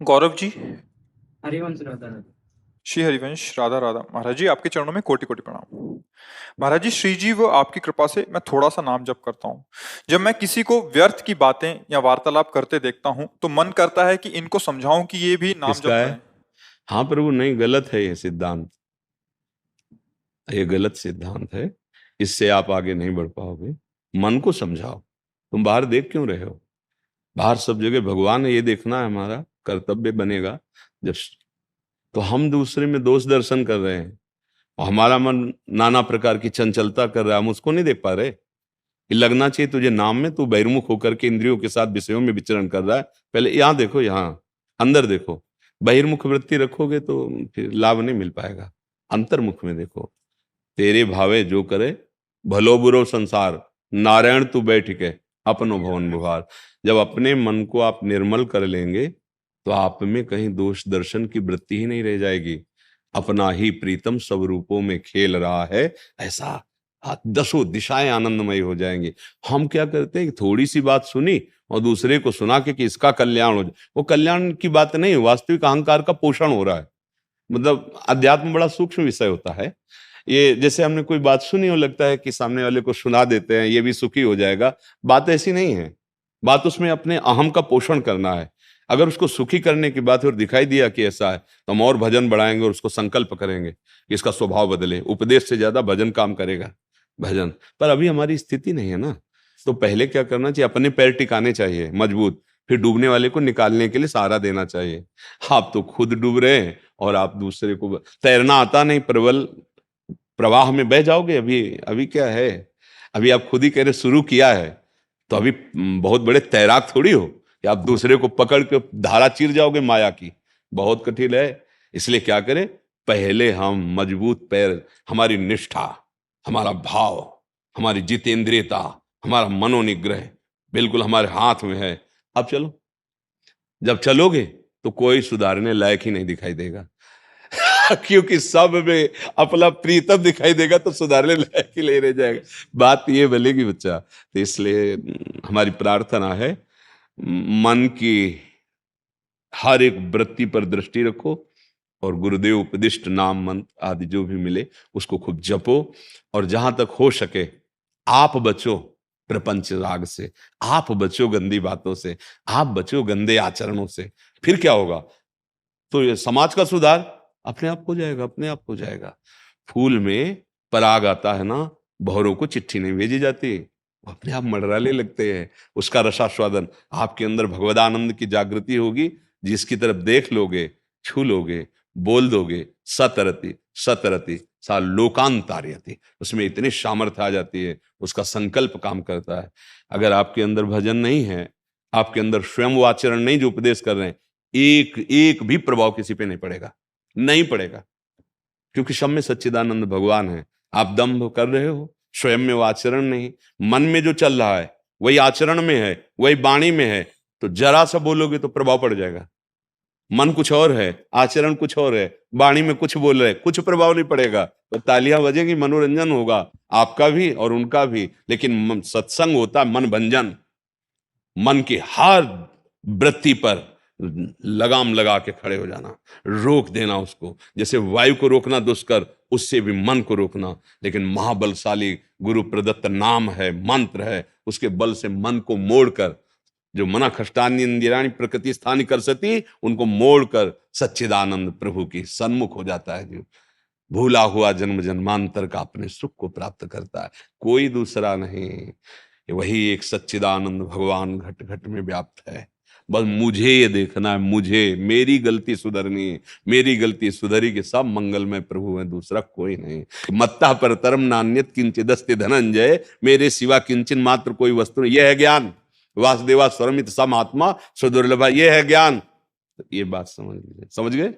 गौरव जी। हरिवंश रहता है। श्री हरिवंश, राधा राधा। महाराज जी, आपके चरणों में कोटि कोटि प्रणाम। महाराज जी, श्री जी व आपकी कृपा से मैं थोड़ा सा नाम जप करता हूँ। जब मैं किसी को व्यर्थ की बातें या वार्तालाप करते देखता हूँ तो मन करता है कि इनको समझाऊं कि ये भी नाम किसका जप है? करें। हाँ प्रभु, नहीं, गलत है ये सिद्धांत। ये गलत सिद्धांत है। इससे आप आगे नहीं बढ़ पाओगे। मन को समझाओ। तुम बाहर देख क्यों रहे हो? बाहर सब जगह भगवान है, ये देखना है हमारा कर्तव्य बनेगा। जब तो हम दूसरे में दोष दर्शन कर रहे हैं और हमारा मन नाना प्रकार की चंचलता कर रहा है, हम उसको नहीं देख पा रहे। ये लगना चाहिए तुझे नाम में, तू बहिर्मुख होकर के इंद्रियों के साथ विषयों में विचरण कर रहा है। पहले यहाँ देखो, यहाँ अंदर देखो। बहिर्मुख वृत्ति रखोगे तो फिर लाभ नहीं मिल पाएगा। अंतर्मुख में देखो। तेरे भावे जो करे, भलो बुरो संसार, नारायण तू बैठ के अपनो भवन बुहार। जब अपने मन को आप निर्मल कर लेंगे तो आप में कहीं दोष दर्शन की वृत्ति ही नहीं रह जाएगी। अपना ही प्रीतम सब रूपों में खेल रहा है, ऐसा दसों दिशाएं आनंदमय हो जाएंगी। हम क्या करते हैं कि थोड़ी सी बात सुनी और दूसरे को सुना के कि इसका कल्याण हो जाए। वो कल्याण की बात नहीं, वास्तविक अहंकार का पोषण हो रहा है। मतलब अध्यात्म बड़ा सूक्ष्म विषय होता है। ये जैसे हमने कोई बात सुनी हो, लगता है कि सामने वाले को सुना देते हैं, ये भी सुखी हो जाएगा। बात ऐसी नहीं है। बात उसमें अपने अहम का पोषण करना है। अगर उसको सुखी करने की बात और दिखाई दिया कि ऐसा है तो हम और भजन बढ़ाएंगे और उसको संकल्प करेंगे कि इसका स्वभाव बदले। उपदेश से ज्यादा भजन काम करेगा। भजन पर अभी हमारी स्थिति नहीं है ना। तो पहले क्या करना चाहिए? अपने पैर टिकाने चाहिए मजबूत, फिर डूबने वाले को निकालने के लिए सहारा देना चाहिए। आप तो खुद डूब रहे हैं और आप दूसरे को तैरना आता नहीं, प्रबल प्रवाह में बह जाओगे। अभी अभी क्या है, अभी आप खुद ही कह रहे शुरू किया है तो अभी बहुत बड़े तैराक थोड़ी हो कि आप दूसरे को पकड़ के धारा चीर जाओगे माया की। बहुत कठिन है। इसलिए क्या करें? पहले हम मजबूत पैर, हमारी निष्ठा, हमारा भाव, हमारी जितेंद्रियता, हमारा मनोनिग्रह बिल्कुल हमारे हाथ में है। अब चलो। जब चलोगे तो कोई सुधारने लायक ही नहीं दिखाई देगा। क्योंकि सब में अपना प्रीतम दिखाई देगा तो सुधारने लायक ही नहीं रह जाएगा। बात ये बोलेगी बच्चा। तो इसलिए हमारी प्रार्थना है, मन की हर एक वृत्ति पर दृष्टि रखो और गुरुदेव उपदिष्ट नाम मंत्र आदि जो भी मिले उसको खूब जपो। और जहां तक हो सके आप बचो प्रपंच राग से, आप बचो गंदी बातों से, आप बचो गंदे आचरणों से। फिर क्या होगा? तो ये समाज का सुधार अपने आप हो जाएगा, अपने आप हो जाएगा। फूल में पराग आता है ना, भौरों को चिट्ठी नहीं भेजी जाती, वो अपने आप मंडराने लगते हैं। उसका रसास्वादन आपके अंदर भगवदानंद की जागृति होगी। जिसकी तरफ देख लोगे, छू लोगे, बोल दोगे, सतरति सतरति सा लोकांतार्यति, उसमें इतनी सामर्थ्य आ जाती है, उसका संकल्प काम करता है। अगर आपके अंदर भजन नहीं है, आपके अंदर स्वयं वो आचरण नहीं जो उपदेश कर रहे हैं, एक एक भी प्रभाव किसी पे नहीं पड़ेगा, नहीं पड़ेगा। क्योंकि सब में सच्चिदानंद भगवान है। आप दंभ कर रहे हो, स्वयं में वो आचरण नहीं। मन में जो चल रहा है वही आचरण में है, वही वाणी में है। तो जरा सा बोलोगे तो प्रभाव पड़ जाएगा। मन कुछ और है, आचरण कुछ और है, वाणी में कुछ बोल रहे, कुछ प्रभाव नहीं पड़ेगा। तो तालियां बजेंगी, मनोरंजन होगा आपका भी और उनका भी। लेकिन सत्संग होता है मन भंजन। मन की हर वृत्ति पर लगाम लगा के खड़े हो जाना, रोक देना उसको। जैसे वायु को रोकना दुष्कर, उससे भी मन को रोकना। लेकिन महाबलशाली गुरु प्रदत्त नाम है, मंत्र है, उसके बल से मन को मोड़कर, जो मना खष्टानी इंदिराणी प्रकृति स्थानी कर सती, उनको मोड़कर सच्चिदानंद प्रभु की सन्मुख हो जाता है। जो भूला हुआ जन्म जन्मांतर का अपने सुख को प्राप्त करता है, कोई दूसरा नहीं। वही एक सच्चिदानंद भगवान घट घट में व्याप्त है। बस मुझे ये देखना है, मुझे मेरी गलती सुधरनी है। मेरी गलती सुधरी के सब मंगलमय प्रभु है, दूसरा कोई नहीं। मत्ता पर तरम नान्यत किंचिदस्ति धनंजय, मेरे सिवा किंचन मात्र कोई वस्तु नहीं। यह है ज्ञान। वासुदेवा स्वरमित सम आत्मा सुदुर्लभ, ये है ज्ञान। तो ये बात समझ लीजिए। समझ गए?